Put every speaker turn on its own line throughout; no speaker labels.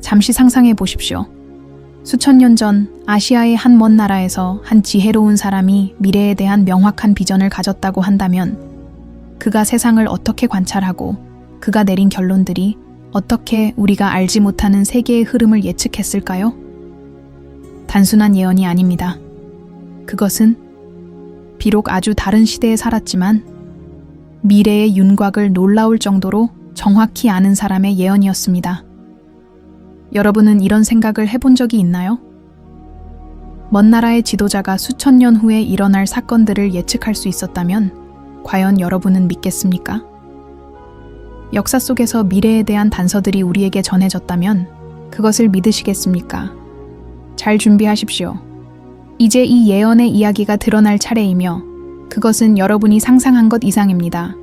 잠시 상상해 보십시오. 수천 년 전 아시아의 한 먼 나라에서 한 지혜로운 사람이 미래에 대한 명확한 비전을 가졌다고 한다면 그가 세상을 어떻게 관찰하고 그가 내린 결론들이 어떻게 우리가 알지 못하는 세계의 흐름을 예측했을까요? 단순한 예언이 아닙니다. 그것은 비록 아주 다른 시대에 살았지만 미래의 윤곽을 놀라울 정도로 정확히 아는 사람의 예언이었습니다. 여러분은 이런 생각을 해본 적이 있나요? 먼 나라의 지도자가 수천 년 후에 일어날 사건들을 예측할 수 있었다면 과연 여러분은 믿겠습니까? 역사 속에서 미래에 대한 단서들이 우리에게 전해졌다면 그것을 믿으시겠습니까? 잘 준비하십시오. 이제 이 예언의 이야기가 드러날 차례이며 그것은 여러분이 상상한 것 이상입니다.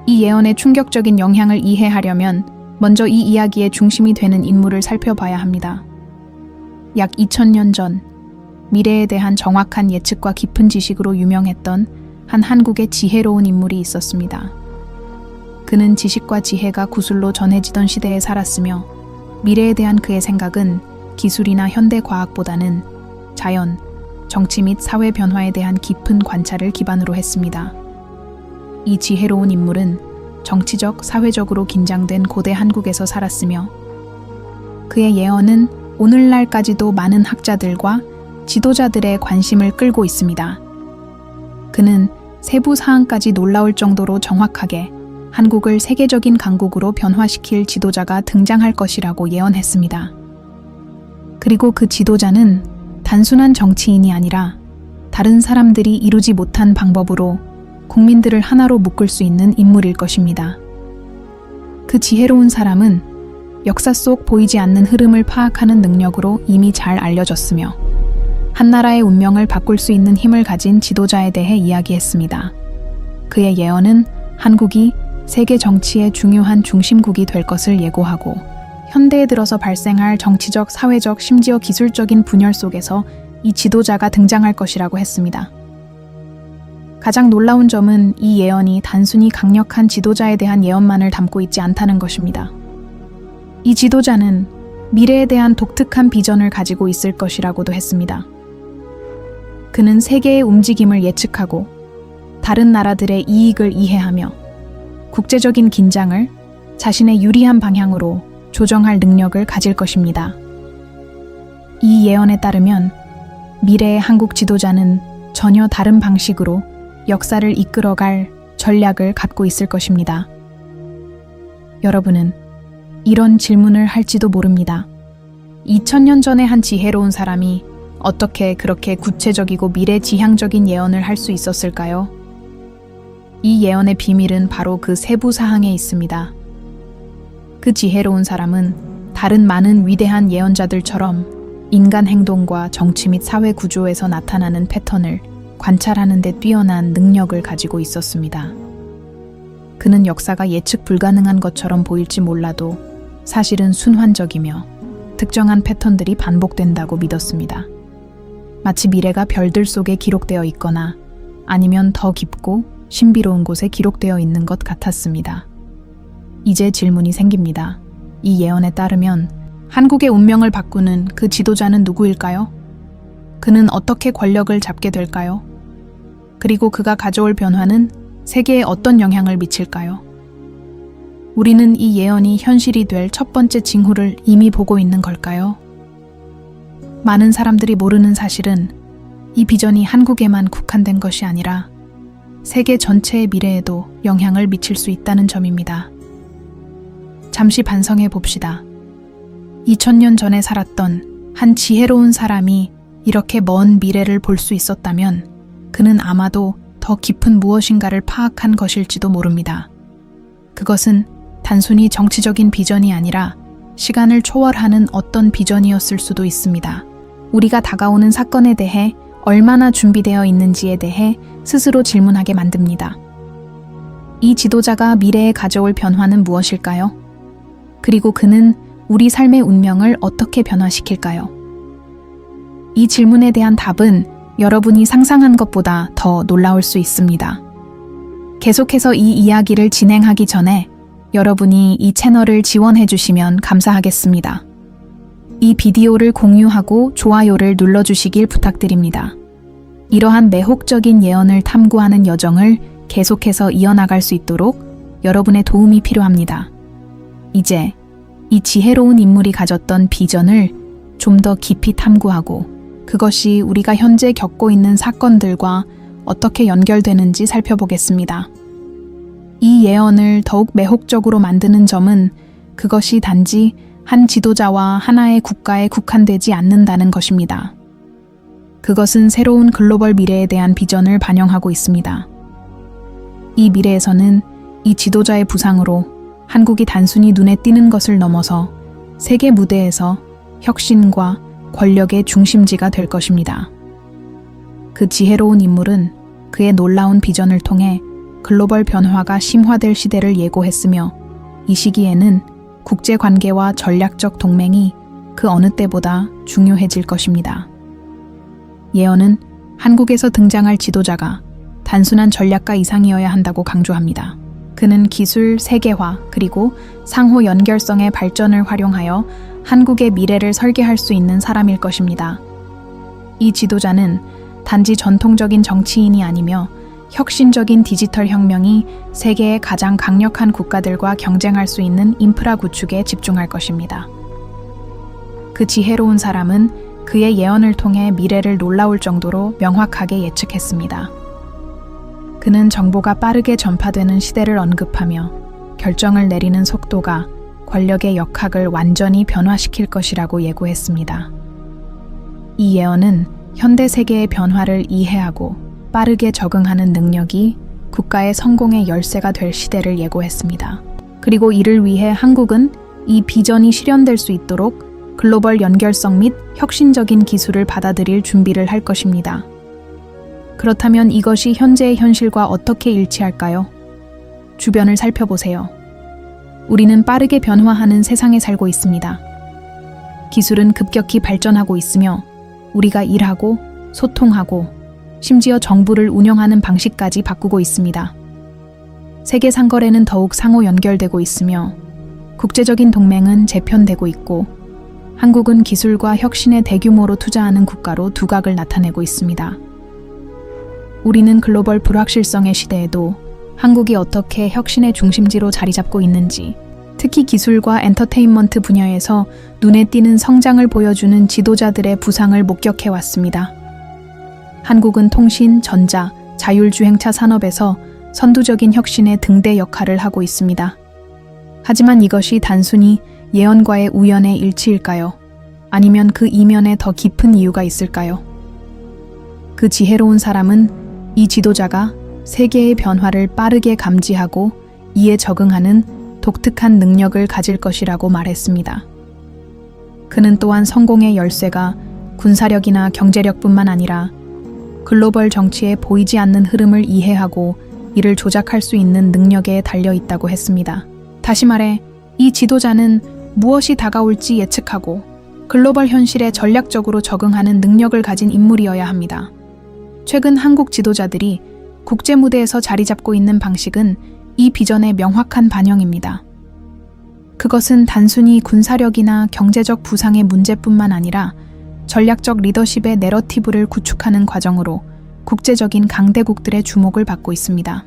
이 예언의 충격적인 영향을 이해하려면 먼저 이 이야기의 중심이 되는 인물을 살펴봐야 합니다. 약 2000년 전 미래에 대한 정확한 예측과 깊은 지식으로 유명했던 한 한국의 지혜로운 인물이 있었습니다. 그는 지식과 지혜가 구슬로 전해지던 시대에 살았으며 미래에 대한 그의 생각은 기술이나 현대 과학보다는 자연, 정치 및 사회 변화에 대한 깊은 관찰을 기반으로 했습니다. 이 지혜로운 인물은 정치적, 사회적으로 긴장된 고대 한국에서 살았으며 그의 예언은 오늘날까지도 많은 학자들과 지도자들의 관심을 끌고 있습니다. 그는 세부 사항까지 놀라울 정도로 정확하게 한국을 세계적인 강국으로 변화시킬 지도자가 등장할 것이라고 예언했습니다. 그리고 그 지도자는 단순한 정치인이 아니라 다른 사람들이 이루지 못한 방법으로 국민들을 하나로 묶을 수 있는 인물일 것입니다. 그 지혜로운 사람은 역사 속 보이지 않는 흐름을 파악하는 능력으로 이미 잘 알려졌으며 한 나라의 운명을 바꿀 수 있는 힘을 가진 지도자에 대해 이야기했습니다. 그의 예언은 한국이 세계 정치의 중요한 중심국이 될 것을 예고하고 현대에 들어서 발생할 정치적, 사회적, 심지어 기술적인 분열 속에서 이 지도자가 등장할 것이라고 했습니다. 가장 놀라운 점은 이 예언이 단순히 강력한 지도자에 대한 예언만을 담고 있지 않다는 것입니다. 이 지도자는 미래에 대한 독특한 비전을 가지고 있을 것이라고도 했습니다. 그는 세계의 움직임을 예측하고 다른 나라들의 이익을 이해하며 국제적인 긴장을 자신의 유리한 방향으로 조정할 능력을 가질 것입니다. 이 예언에 따르면 미래의 한국 지도자는 전혀 다른 방식으로 역사를 이끌어갈 전략을 갖고 있을 것입니다. 여러분은 이런 질문을 할지도 모릅니다. 2000년 전에 한 지혜로운 사람이 어떻게 그렇게 구체적이고 미래지향적인 예언을 할 수 있었을까요? 이 예언의 비밀은 바로 그 세부 사항에 있습니다. 그 지혜로운 사람은 다른 많은 위대한 예언자들처럼 인간 행동과 정치 및 사회 구조에서 나타나는 패턴을 관찰하는 데 뛰어난 능력을 가지고 있었습니다. 그는 역사가 예측 불가능한 것처럼 보일지 몰라도 사실은 순환적이며 특정한 패턴들이 반복된다고 믿었습니다. 마치 미래가 별들 속에 기록되어 있거나 아니면 더 깊고 신비로운 곳에 기록되어 있는 것 같았습니다. 이제 질문이 생깁니다. 이 예언에 따르면 한국의 운명을 바꾸는 그 지도자는 누구일까요? 그는 어떻게 권력을 잡게 될까요? 그리고 그가 가져올 변화는 세계에 어떤 영향을 미칠까요? 우리는 이 예언이 현실이 될 첫 번째 징후를 이미 보고 있는 걸까요? 많은 사람들이 모르는 사실은 이 비전이 한국에만 국한된 것이 아니라 세계 전체의 미래에도 영향을 미칠 수 있다는 점입니다. 잠시 반성해 봅시다. 2000년 전에 살았던 한 지혜로운 사람이 이렇게 먼 미래를 볼 수 있었다면 그는 아마도 더 깊은 무엇인가를 파악한 것일지도 모릅니다. 그것은 단순히 정치적인 비전이 아니라 시간을 초월하는 어떤 비전이었을 수도 있습니다. 우리가 다가오는 사건에 대해 얼마나 준비되어 있는지에 대해 스스로 질문하게 만듭니다. 이 지도자가 미래에 가져올 변화는 무엇일까요? 그리고 그는 우리 삶의 운명을 어떻게 변화시킬까요? 이 질문에 대한 답은 여러분이 상상한 것보다 더 놀라울 수 있습니다. 계속해서 이 이야기를 진행하기 전에 여러분이 이 채널을 지원해 주시면 감사하겠습니다. 이 비디오를 공유하고 좋아요를 눌러주시길 부탁드립니다. 이러한 매혹적인 예언을 탐구하는 여정을 계속해서 이어나갈 수 있도록 여러분의 도움이 필요합니다. 이제 이 지혜로운 인물이 가졌던 비전을 좀 더 깊이 탐구하고 그것이 우리가 현재 겪고 있는 사건들과 어떻게 연결되는지 살펴보겠습니다. 이 예언을 더욱 매혹적으로 만드는 점은 그것이 단지 한 지도자와 하나의 국가에 국한되지 않는다는 것입니다. 그것은 새로운 글로벌 미래에 대한 비전을 반영하고 있습니다. 이 미래에서는 이 지도자의 부상으로 한국이 단순히 눈에 띄는 것을 넘어서 세계 무대에서 혁신과 권력의 중심지가 될 것입니다. 그 지혜로운 인물은 그의 놀라운 비전을 통해 글로벌 변화가 심화될 시대를 예고했으며 이 시기에는 국제관계와 전략적 동맹이 그 어느 때보다 중요해질 것입니다. 예언은 한국에서 등장할 지도자가 단순한 전략가 이상이어야 한다고 강조합니다. 그는 기술 세계화 그리고 상호 연결성의 발전을 활용하여 한국의 미래를 설계할 수 있는 사람일 것입니다. 이 지도자는 단지 전통적인 정치인이 아니며 혁신적인 디지털 혁명이 세계의 가장 강력한 국가들과 경쟁할 수 있는 인프라 구축에 집중할 것입니다. 그 지혜로운 사람은 그의 예언을 통해 미래를 놀라울 정도로 명확하게 예측했습니다. 그는 정보가 빠르게 전파되는 시대를 언급하며 결정을 내리는 속도가 권력의 역학을 완전히 변화시킬 것이라고 예고했습니다. 이 예언은 현대 세계의 변화를 이해하고 빠르게 적응하는 능력이 국가의 성공의 열쇠가 될 시대를 예고했습니다. 그리고 이를 위해 한국은 이 비전이 실현될 수 있도록 글로벌 연결성 및 혁신적인 기술을 받아들일 준비를 할 것입니다. 그렇다면 이것이 현재의 현실과 어떻게 일치할까요? 주변을 살펴보세요. 우리는 빠르게 변화하는 세상에 살고 있습니다. 기술은 급격히 발전하고 있으며 우리가 일하고 소통하고 심지어 정부를 운영하는 방식까지 바꾸고 있습니다. 세계 상거래는 더욱 상호 연결되고 있으며 국제적인 동맹은 재편되고 있고 한국은 기술과 혁신에 대규모로 투자하는 국가로 두각을 나타내고 있습니다. 우리는 글로벌 불확실성의 시대에도 한국이 어떻게 혁신의 중심지로 자리 잡고 있는지, 특히 기술과 엔터테인먼트 분야에서 눈에 띄는 성장을 보여주는 지도자들의 부상을 목격해 왔습니다. 한국은 통신, 전자, 자율주행차 산업에서 선두적인 혁신의 등대 역할을 하고 있습니다. 하지만 이것이 단순히 예언과의 우연의 일치일까요? 아니면 그 이면에 더 깊은 이유가 있을까요? 그 지혜로운 사람은 이 지도자가 세계의 변화를 빠르게 감지하고 이에 적응하는 독특한 능력을 가질 것이라고 말했습니다. 그는 또한 성공의 열쇠가 군사력이나 경제력뿐만 아니라 글로벌 정치에 보이지 않는 흐름을 이해하고 이를 조작할 수 있는 능력에 달려 있다고 했습니다. 다시 말해, 이 지도자는 무엇이 다가올지 예측하고 글로벌 현실에 전략적으로 적응하는 능력을 가진 인물이어야 합니다. 최근 한국 지도자들이 국제 무대에서 자리 잡고 있는 방식은 이 비전의 명확한 반영입니다. 그것은 단순히 군사력이나 경제적 부상의 문제뿐만 아니라 전략적 리더십의 내러티브를 구축하는 과정으로 국제적인 강대국들의 주목을 받고 있습니다.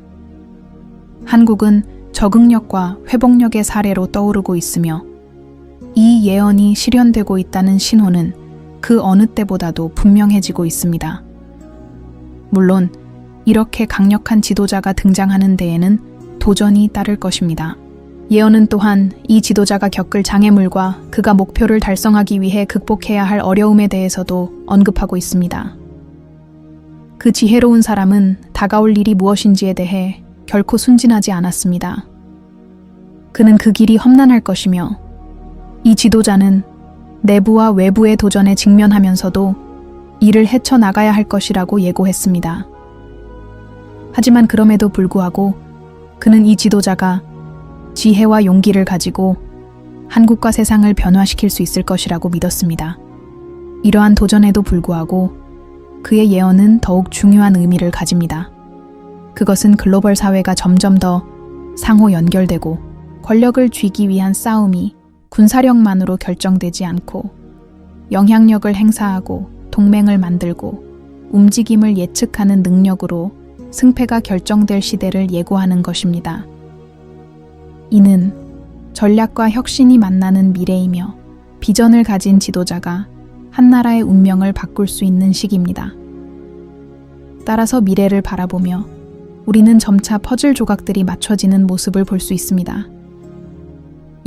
한국은 적응력과 회복력의 사례로 떠오르고 있으며 이 예언이 실현되고 있다는 신호는 그 어느 때보다도 분명해지고 있습니다. 물론 이렇게 강력한 지도자가 등장하는 데에는 도전이 따를 것입니다. 예언은 또한 이 지도자가 겪을 장애물과 그가 목표를 달성하기 위해 극복해야 할 어려움에 대해서도 언급하고 있습니다. 그 지혜로운 사람은 다가올 일이 무엇인지에 대해 결코 순진하지 않았습니다. 그는 그 길이 험난할 것이며 이 지도자는 내부와 외부의 도전에 직면하면서도 이를 헤쳐나가야 할 것이라고 예고했습니다. 하지만 그럼에도 불구하고 그는 이 지도자가 지혜와 용기를 가지고 한국과 세상을 변화시킬 수 있을 것이라고 믿었습니다. 이러한 도전에도 불구하고 그의 예언은 더욱 중요한 의미를 가집니다. 그것은 글로벌 사회가 점점 더 상호 연결되고 권력을 쥐기 위한 싸움이 군사력만으로 결정되지 않고 영향력을 행사하고 동맹을 만들고 움직임을 예측하는 능력으로 승패가 결정될 시대를 예고하는 것입니다. 이는 전략과 혁신이 만나는 미래이며 비전을 가진 지도자가 한 나라의 운명을 바꿀 수 있는 시기입니다. 따라서 미래를 바라보며 우리는 점차 퍼즐 조각들이 맞춰지는 모습을 볼 수 있습니다.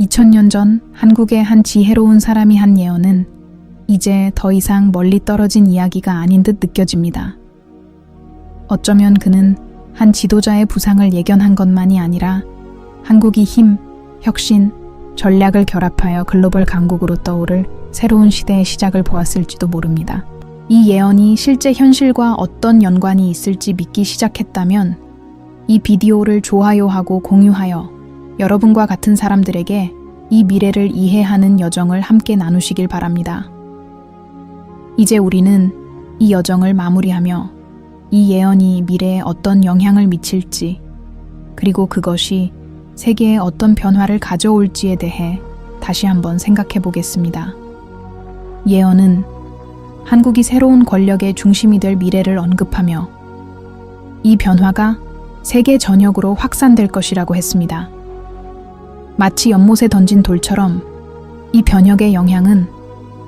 2000년 전 한국의 한 지혜로운 사람이 한 예언은 이제 더 이상 멀리 떨어진 이야기가 아닌 듯 느껴집니다. 어쩌면 그는 한 지도자의 부상을 예견한 것만이 아니라 한국이 힘, 혁신, 전략을 결합하여 글로벌 강국으로 떠오를 새로운 시대의 시작을 보았을지도 모릅니다. 이 예언이 실제 현실과 어떤 연관이 있을지 믿기 시작했다면 이 비디오를 좋아요하고 공유하여 여러분과 같은 사람들에게 이 미래를 이해하는 여정을 함께 나누시길 바랍니다. 이제 우리는 이 여정을 마무리하며 이 예언이 미래에 어떤 영향을 미칠지, 그리고 그것이 세계에 어떤 변화를 가져올지에 대해 다시 한번 생각해 보겠습니다. 예언은 한국이 새로운 권력의 중심이 될 미래를 언급하며 이 변화가 세계 전역으로 확산될 것이라고 했습니다. 마치 연못에 던진 돌처럼 이 변혁의 영향은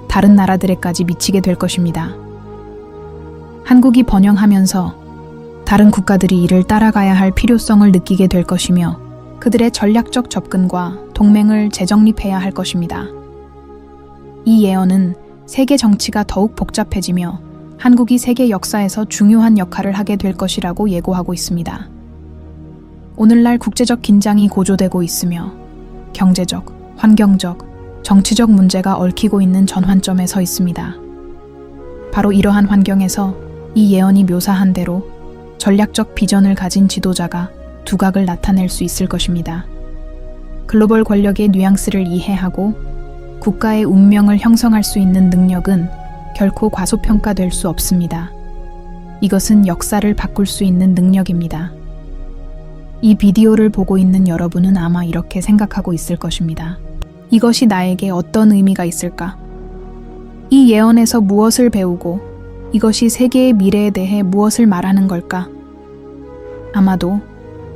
다른 나라들에까지 미치게 될 것입니다. 한국이 번영하면서 다른 국가들이 이를 따라가야 할 필요성을 느끼게 될 것이며 그들의 전략적 접근과 동맹을 재정립해야 할 것입니다. 이 예언은 세계 정치가 더욱 복잡해지며 한국이 세계 역사에서 중요한 역할을 하게 될 것이라고 예고하고 있습니다. 오늘날 국제적 긴장이 고조되고 있으며 경제적, 환경적, 정치적 문제가 얽히고 있는 전환점에 서 있습니다. 바로 이러한 환경에서 이 예언이 묘사한 대로 전략적 비전을 가진 지도자가 두각을 나타낼 수 있을 것입니다. 글로벌 권력의 뉘앙스를 이해하고 국가의 운명을 형성할 수 있는 능력은 결코 과소평가될 수 없습니다. 이것은 역사를 바꿀 수 있는 능력입니다. 이 비디오를 보고 있는 여러분은 아마 이렇게 생각하고 있을 것입니다. 이것이 나에게 어떤 의미가 있을까? 이 예언에서 무엇을 배우고 이것이 세계의 미래에 대해 무엇을 말하는 걸까? 아마도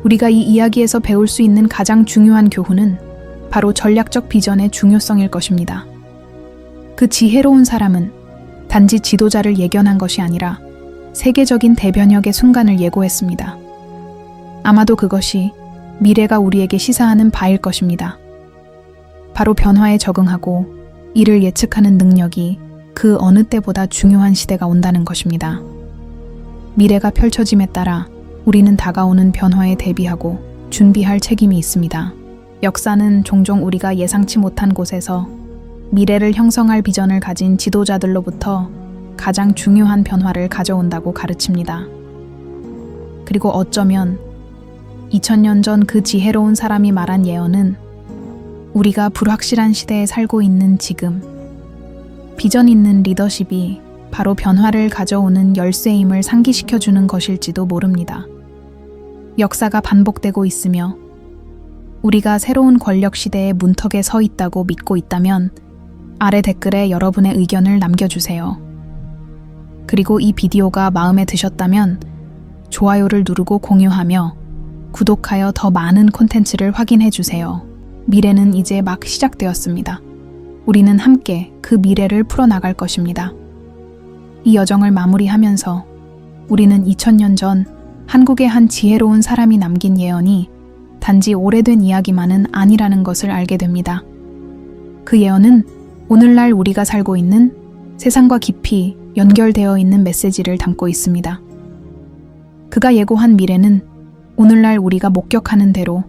우리가 이 이야기에서 배울 수 있는 가장 중요한 교훈은 바로 전략적 비전의 중요성일 것입니다. 그 지혜로운 사람은 단지 지도자를 예견한 것이 아니라 세계적인 대변혁의 순간을 예고했습니다. 아마도 그것이 미래가 우리에게 시사하는 바일 것입니다. 바로 변화에 적응하고 이를 예측하는 능력이 그 어느 때보다 중요한 시대가 온다는 것입니다. 미래가 펼쳐짐에 따라 우리는 다가오는 변화에 대비하고 준비할 책임이 있습니다. 역사는 종종 우리가 예상치 못한 곳에서 미래를 형성할 비전을 가진 지도자들로부터 가장 중요한 변화를 가져온다고 가르칩니다. 그리고 어쩌면 2000년 전 그 지혜로운 사람이 말한 예언은 우리가 불확실한 시대에 살고 있는 지금, 비전 있는 리더십이 바로 변화를 가져오는 열쇠임을 상기시켜주는 것일지도 모릅니다. 역사가 반복되고 있으며 우리가 새로운 권력 시대의 문턱에 서 있다고 믿고 있다면 아래 댓글에 여러분의 의견을 남겨주세요. 그리고 이 비디오가 마음에 드셨다면 좋아요를 누르고 공유하며 구독하여 더 많은 콘텐츠를 확인해주세요. 미래는 이제 막 시작되었습니다. 우리는 함께 그 미래를 풀어나갈 것입니다. 이 여정을 마무리하면서 우리는 2000년 전 한국의 한 지혜로운 사람이 남긴 예언이 단지 오래된 이야기만은 아니라는 것을 알게 됩니다. 그 예언은 오늘날 우리가 살고 있는 세상과 깊이 연결되어 있는 메시지를 담고 있습니다. 그가 예고한 미래는 오늘날 우리가 목격하는 대로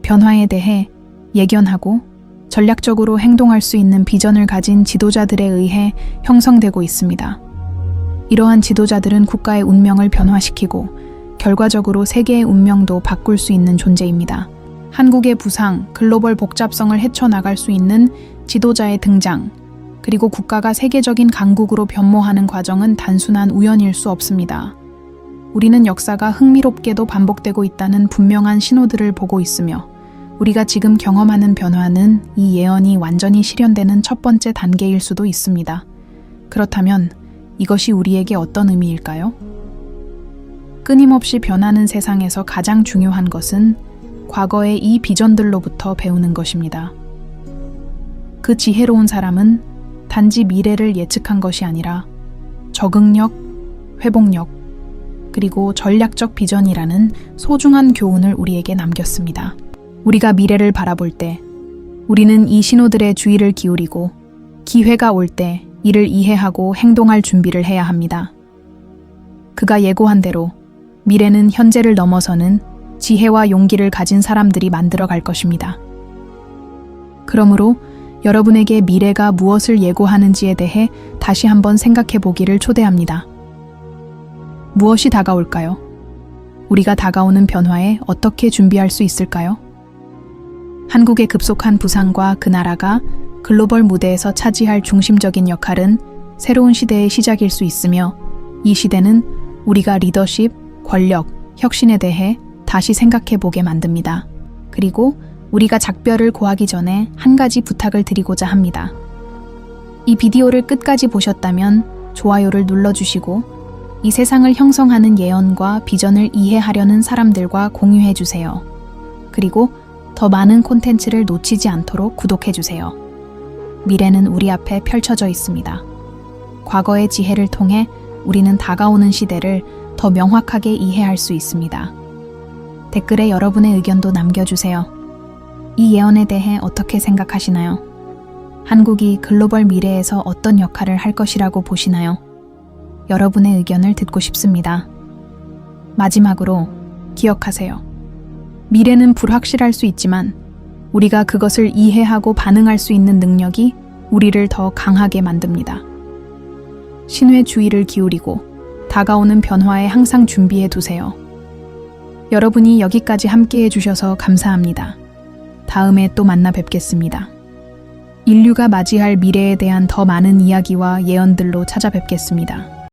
변화에 대해 예견하고 전략적으로 행동할 수 있는 비전을 가진 지도자들에 의해 형성되고 있습니다. 이러한 지도자들은 국가의 운명을 변화시키고 결과적으로 세계의 운명도 바꿀 수 있는 존재입니다. 한국의 부상, 글로벌 복잡성을 헤쳐나갈 수 있는 지도자의 등장, 그리고 국가가 세계적인 강국으로 변모하는 과정은 단순한 우연일 수 없습니다. 우리는 역사가 흥미롭게도 반복되고 있다는 분명한 신호들을 보고 있으며 우리가 지금 경험하는 변화는 이 예언이 완전히 실현되는 첫 번째 단계일 수도 있습니다. 그렇다면 이것이 우리에게 어떤 의미일까요? 끊임없이 변하는 세상에서 가장 중요한 것은 과거의 이 비전들로부터 배우는 것입니다. 그 지혜로운 사람은 단지 미래를 예측한 것이 아니라 적응력, 회복력, 그리고 전략적 비전이라는 소중한 교훈을 우리에게 남겼습니다. 우리가 미래를 바라볼 때 우리는 이 신호들의 주의를 기울이고 기회가 올 때 이를 이해하고 행동할 준비를 해야 합니다. 그가 예고한 대로 미래는 현재를 넘어서는 지혜와 용기를 가진 사람들이 만들어 갈 것입니다. 그러므로 여러분에게 미래가 무엇을 예고하는지에 대해 다시 한번 생각해 보기를 초대합니다. 무엇이 다가올까요? 우리가 다가오는 변화에 어떻게 준비할 수 있을까요? 한국의 급속한 부상과 그 나라가 글로벌 무대에서 차지할 중심적인 역할은 새로운 시대의 시작일 수 있으며, 이 시대는 우리가 리더십, 권력, 혁신에 대해 다시 생각해 보게 만듭니다. 그리고 우리가 작별을 고하기 전에 한 가지 부탁을 드리고자 합니다. 이 비디오를 끝까지 보셨다면 좋아요를 눌러주시고 이 세상을 형성하는 예언과 비전을 이해하려는 사람들과 공유해주세요. 그리고 더 많은 콘텐츠를 놓치지 않도록 구독해주세요. 미래는 우리 앞에 펼쳐져 있습니다. 과거의 지혜를 통해 우리는 다가오는 시대를 더 명확하게 이해할 수 있습니다. 댓글에 여러분의 의견도 남겨주세요. 이 예언에 대해 어떻게 생각하시나요? 한국이 글로벌 미래에서 어떤 역할을 할 것이라고 보시나요? 여러분의 의견을 듣고 싶습니다. 마지막으로 기억하세요. 미래는 불확실할 수 있지만 우리가 그것을 이해하고 반응할 수 있는 능력이 우리를 더 강하게 만듭니다. 신의 주의를 기울이고 다가오는 변화에 항상 준비해 두세요. 여러분이 여기까지 함께해 주셔서 감사합니다. 다음에 또 만나 뵙겠습니다. 인류가 맞이할 미래에 대한 더 많은 이야기와 예언들로 찾아뵙겠습니다.